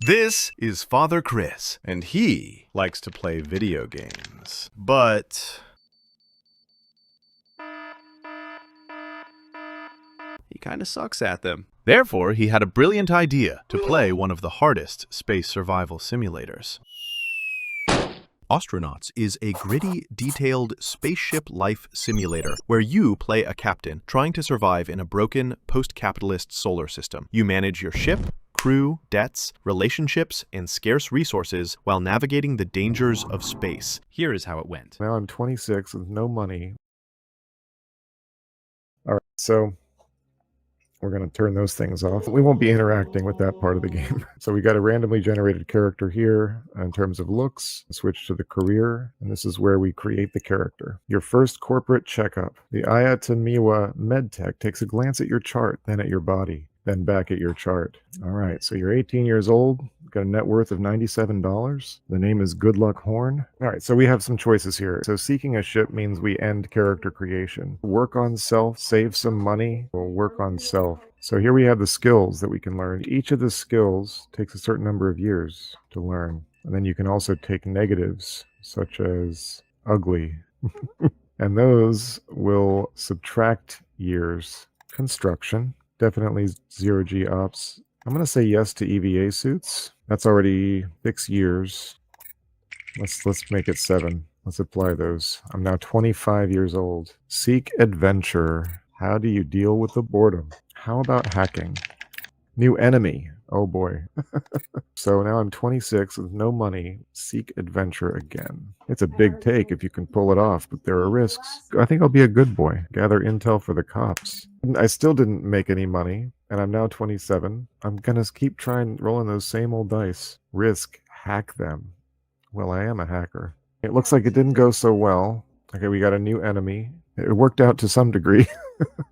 This is Father Chris, and he likes to play video games. But he kind of sucks at them. Therefore, he had a brilliant idea to play one of the hardest space survival simulators. Ostranauts is a gritty, detailed spaceship life simulator where you play a captain trying to survive in a broken, post-capitalist solar system. You manage your ship, crew, debts, relationships, and scarce resources while navigating the dangers of space. Here is how it went. Now I'm 26 with no money. All right, so we're going to turn those things off. We won't be interacting with that part of the game. So we got a randomly generated character here in terms of looks. Switch to the career, and this is where we create the character. Your first corporate checkup. The Ayatamiwa MedTech takes a glance at your chart, then at your body, then back at your chart. All right, so you're 18 years old, got a net worth of $97. The name is Good Luck Horn. All right, so we have some choices here. So seeking a ship means we end character creation. Work on self, save some money, we'll work on self. So here we have the skills that we can learn. Each of the skills takes a certain number of years to learn. And then you can also take negatives, such as ugly. And those will subtract years. Construction. Definitely 0G ops. I'm going to say yes to EVA suits. That's already 6 years. Let's make it 7. Let's apply those. I'm now 25 years old. Seek adventure. How do you deal with the boredom? How about hacking? New enemy. Oh boy. So now I'm 26 with no money. Seek adventure again. It's a big take if you can pull it off, but there are risks. I think I'll be a good boy. Gather intel for the cops. I still didn't make any money, and I'm now 27. I'm gonna keep trying rolling those same old dice. Risk. Hack them. Well, I am a hacker. It looks like it didn't go so well. Okay, we got a new enemy. It worked out to some degree.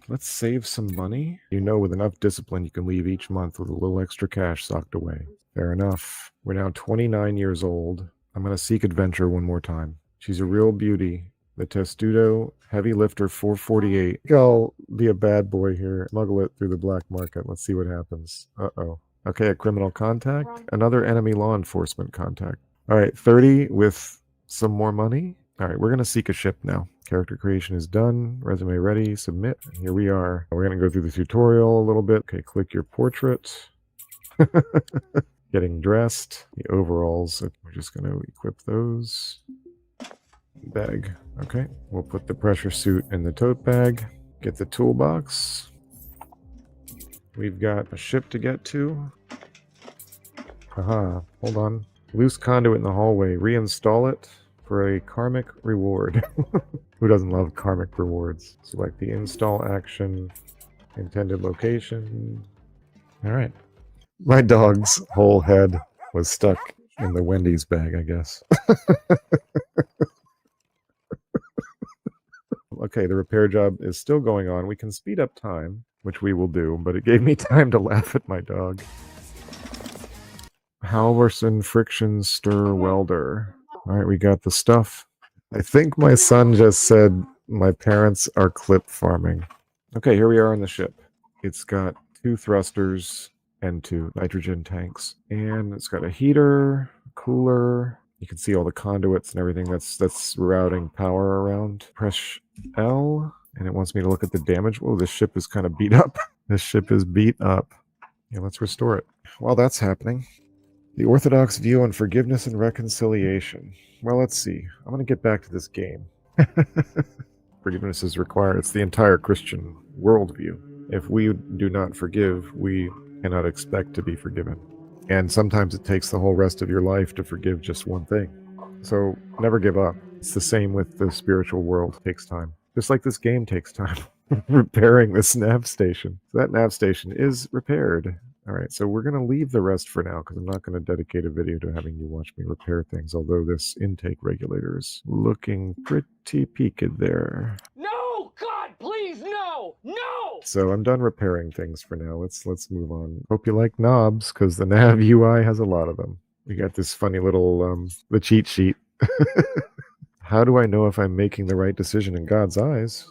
Let's save some money. You know, with enough discipline, you can leave each month with a little extra cash socked away. Fair enough. We're now 29 years old. I'm going to seek adventure one more time. She's a real beauty. The Testudo Heavy Lifter 448. I'll be a bad boy here. Smuggle it through the black market. Let's see what happens. Uh-oh. Okay, a criminal contact. Another enemy law enforcement contact. All right, 30 with some more money. All right, we're going to seek a ship now. Character creation is done. Resume ready. Submit. Here we are. We're going to go through the tutorial a little bit. Okay, click your portrait. Getting dressed. The overalls. We're just going to equip those. Bag. Okay, we'll put the pressure suit in the tote bag. Get the toolbox. We've got a ship to get to. Haha, hold on. Loose conduit in the hallway. Reinstall it for a karmic reward. Who doesn't love karmic rewards? Select the install action, intended location. All right. My dog's whole head was stuck in the Wendy's bag, I guess. Okay, the repair job is still going on. We can speed up time, which we will do, but it gave me time to laugh at my dog. Halverson friction stir welder. All right, we got the stuff. I think my son just said my parents are clip farming. Okay, here we are on the ship. It's got 2 thrusters and 2 nitrogen tanks. And it's got a heater, cooler. You can see all the conduits and everything that's routing power around. Press L, and it wants me to look at the damage. Whoa, this ship is kind of beat up. This ship is beat up. Yeah, let's restore it. While that's happening, the Orthodox view on forgiveness and reconciliation. Well, let's see. I'm going to get back to this game. Forgiveness is required. It's the entire Christian worldview. If we do not forgive, we cannot expect to be forgiven. And sometimes it takes the whole rest of your life to forgive just one thing. So never give up. It's the same with the spiritual world. It takes time. Just like this game takes time. Repairing this nav station. So that nav station is repaired. All right, so we're going to leave the rest for now because I'm not going to dedicate a video to having you watch me repair things, although this intake regulator is looking pretty peaked there. No! God, please, no! No! So I'm done repairing things for now. Let's move on. Hope you like knobs because the nav UI has a lot of them. We got this funny little, the cheat sheet. How do I know if I'm making the right decision in God's eyes?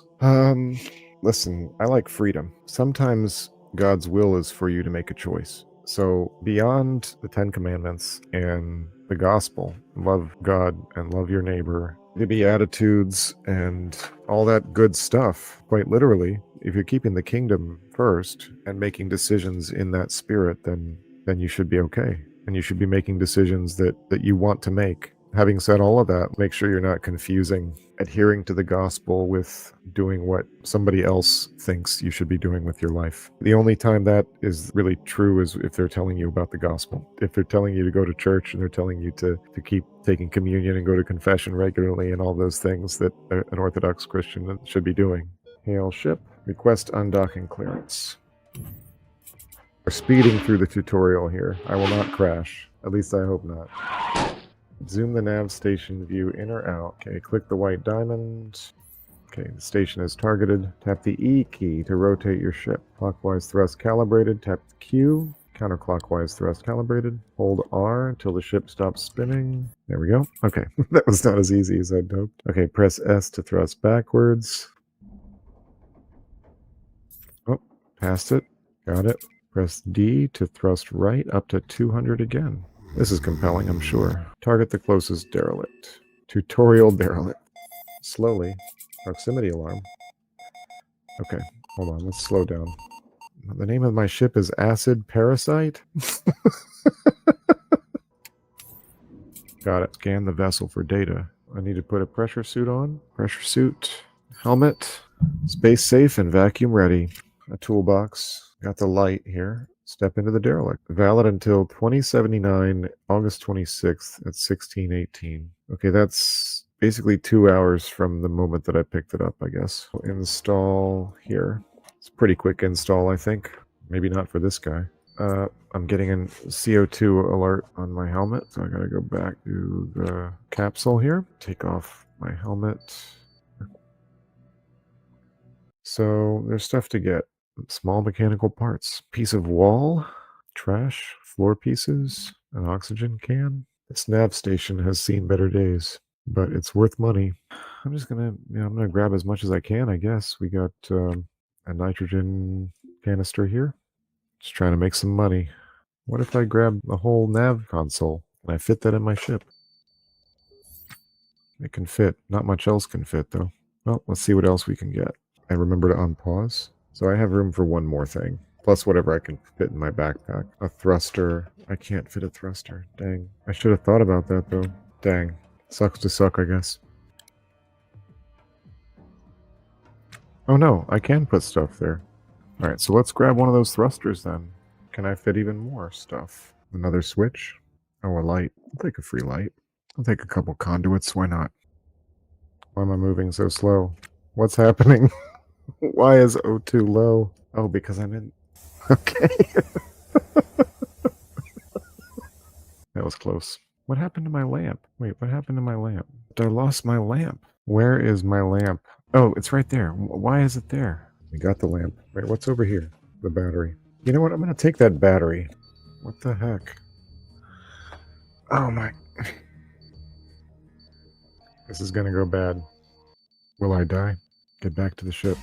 Listen, I like freedom. Sometimes God's will is for you to make a choice. So beyond the Ten Commandments and the gospel, love God and love your neighbor, the Beatitudes and all that good stuff, quite literally, if you're keeping the kingdom first and making decisions in that spirit, then you should be okay. And you should be making decisions that you want to make. Having said all of that, make sure you're not confusing adhering to the gospel with doing what somebody else thinks you should be doing with your life. The only time that is really true is if they're telling you about the gospel. If they're telling you to go to church and they're telling you to keep taking communion and go to confession regularly and all those things that an Orthodox Christian should be doing. Hail ship, request undocking clearance. We're speeding through the tutorial here. I will not crash. At least I hope not. Zoom the nav station view in or out. Okay, click the white diamond. Okay, the station is targeted. Tap the E key to rotate your ship. Clockwise thrust calibrated. Tap the Q. Counterclockwise thrust calibrated. Hold R until the ship stops spinning. There we go. Okay, that was not as easy as I'd hoped. Okay, press S to thrust backwards. Oh, passed it. Got it. Press D to thrust right up to 200 again. This is compelling, I'm sure. Target the closest derelict. Tutorial derelict. Slowly. Proximity alarm. Okay, hold on, let's slow down. The name of my ship is Acid Parasite? Got it. Scan the vessel for data. I need to put a pressure suit on. Pressure suit. Helmet. Space safe and vacuum ready. A toolbox. Got the light here. Step into the derelict. Valid until 2079, August 26th at 1618. Okay, that's basically 2 hours from the moment that I picked it up, I guess. We'll install here. It's a pretty quick install, I think. Maybe not for this guy. I'm getting a CO2 alert on my helmet, so I gotta go back to the capsule here. Take off my helmet. So there's stuff to get. Small mechanical parts. Piece of wall, trash, floor pieces, an oxygen can. This nav station has seen better days, but it's worth money. I'm just gonna, I'm gonna grab as much as I can, I guess. We got a nitrogen canister here. Just trying to make some money. What if I grab the whole nav console and I fit that in my ship? It can fit. Not much else can fit, though. Well, let's see what else we can get. I remember to unpause. So I have room for one more thing. Plus whatever I can fit in my backpack. A thruster. I can't fit a thruster. Dang. I should have thought about that, though. Dang. Sucks to suck, I guess. Oh no, I can put stuff there. Alright, so let's grab one of those thrusters then. Can I fit even more stuff? Another switch? Oh, a light. I'll take a free light. I'll take a couple conduits, why not? Why am I moving so slow? What's happening? Why is O2 low? Oh, because I'm in... Okay. That was close. What happened to my lamp? Wait, what happened to my lamp? I lost my lamp. Where is my lamp? Oh, it's right there. Why is it there? We got the lamp. Wait, what's over here? The battery. You know what? I'm going to take that battery. What the heck? Oh my... This is going to go bad. Will I die? Get back to the ship.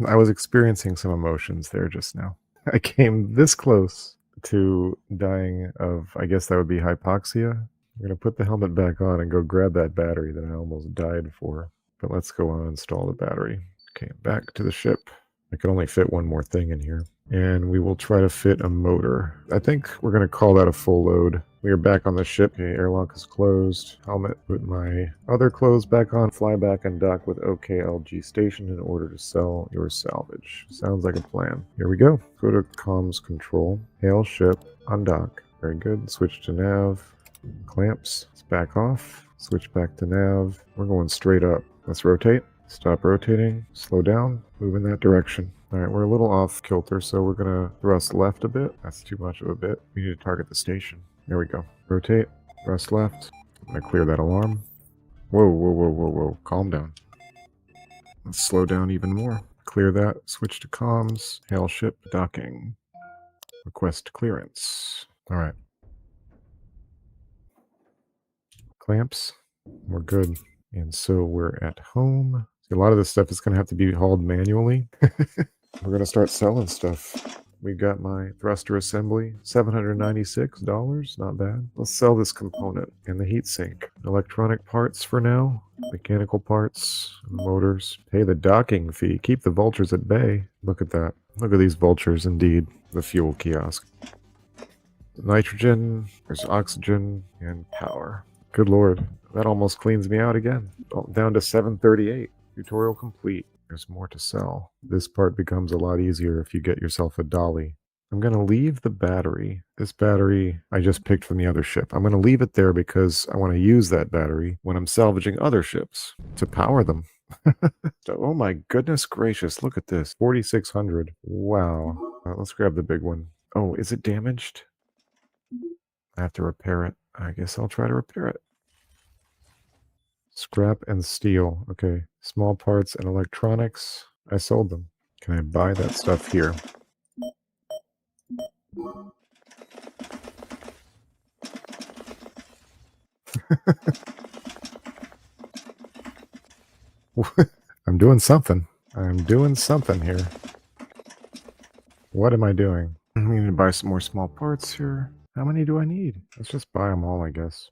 I was experiencing some emotions there just now. I came this close to dying of, I guess that would be hypoxia. I'm going to put the helmet back on and go grab that battery that I almost died for. But let's go on and install the battery. Okay, back to the ship. I can only fit one more thing in here. And we will try to fit a motor. I think we're going to call that a full load. We are back on the ship. Okay, airlock is closed. Helmet, put my other clothes back on. Fly back and dock with OKLG station in order to sell your salvage. Sounds like a plan. Here we go. Go to comms control. Hail ship. Undock. Very good. Switch to nav. Clamps. Let's back off. Switch back to nav. We're going straight up. Let's rotate. Stop rotating. Slow down. Move in that direction. Alright, we're a little off kilter, so we're going to thrust left a bit. That's too much of a bit. We need to target the station. There we go. Rotate. Thrust left. I'm going to clear that alarm. Whoa, whoa, whoa, whoa, whoa. Calm down. Let's slow down even more. Clear that. Switch to comms. Hail ship. Docking. Request clearance. Alright. Clamps. We're good. And so we're at home. A lot of this stuff is going to have to be hauled manually. We're going to start selling stuff. We got my thruster assembly, $796, not bad. Let's sell this component and the heatsink. Electronic parts for now, mechanical parts, motors. Pay the docking fee, keep the vultures at bay. Look at that. Look at these vultures, indeed. The fuel kiosk. Nitrogen, there's oxygen, and power. Good lord, that almost cleans me out again. Down to 738. Tutorial complete. There's more to sell. This part becomes a lot easier if you get yourself a dolly. I'm going to leave the battery. This battery I just picked from the other ship. I'm going to leave it there because I want to use that battery when I'm salvaging other ships to power them. So, oh my goodness gracious, look at this. 4,600. Wow. Let's grab the big one. Oh, is it damaged? I have to repair it. I guess I'll try to repair it. Scrap and steel. Okay. Small parts and electronics. I sold them. Can I buy that stuff here? I'm doing something. I'm doing something here. What am I doing? I need to buy some more small parts here. How many do I need? Let's just buy them all, I guess.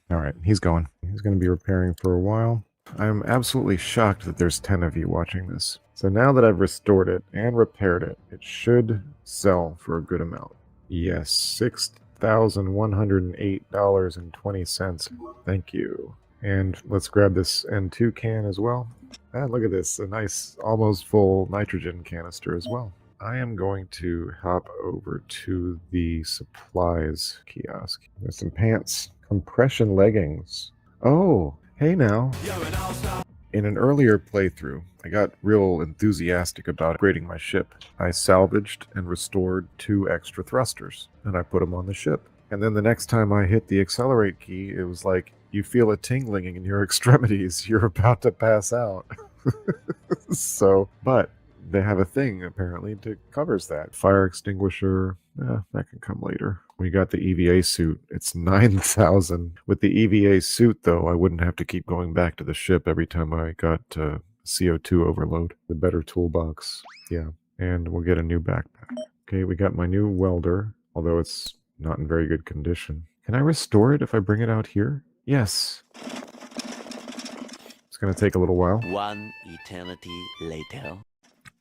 Alright, he's going. He's going to be repairing for a while. I'm absolutely shocked that there's 10 of you watching this. So now that I've restored it and repaired it, it should sell for a good amount. Yes, $6,108.20. Thank you. And let's grab this N2 can as well. And look at this, a nice, almost full nitrogen canister as well. I am going to hop over to the supplies kiosk. There's some pants. Compression leggings. Oh, hey now. In an earlier playthrough, I got real enthusiastic about upgrading my ship. I salvaged and restored 2 extra thrusters, and I put them on the ship. And then the next time I hit the accelerate key, it was like, you feel a tingling in your extremities. You're about to pass out. So, but they have a thing, apparently, that covers that. Fire extinguisher, that can come later. We got the EVA suit. It's 9,000. With the EVA suit, though, I wouldn't have to keep going back to the ship every time I got CO2 overload. The better toolbox. Yeah. And we'll get a new backpack. Okay, we got my new welder, although it's not in very good condition. Can I restore it if I bring it out here? Yes. It's going to take a little while. One eternity later.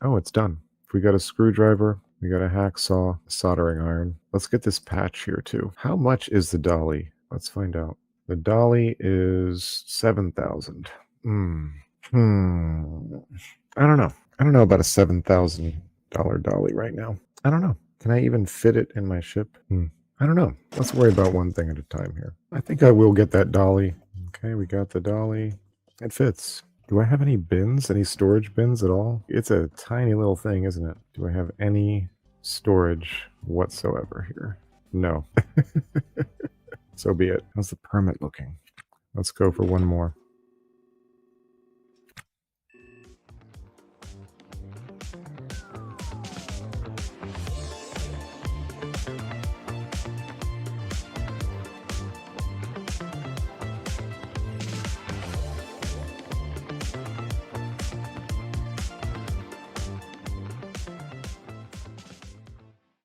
Oh, it's done. We got a screwdriver. We got a hacksaw, a soldering iron. Let's get this patch here too. How much is the dolly? Let's find out. The dolly is 7,000. I don't know. I don't know about a $7,000 dolly right now. I don't know. Can I even fit it in my ship? I don't know. Let's worry about one thing at a time here. I think I will get that dolly. Okay, we got the dolly. It fits. Do I have any bins? Any storage bins at all? It's a tiny little thing, isn't it? Do I have any storage whatsoever here? No. So be it. How's the permit looking? Let's go for one more.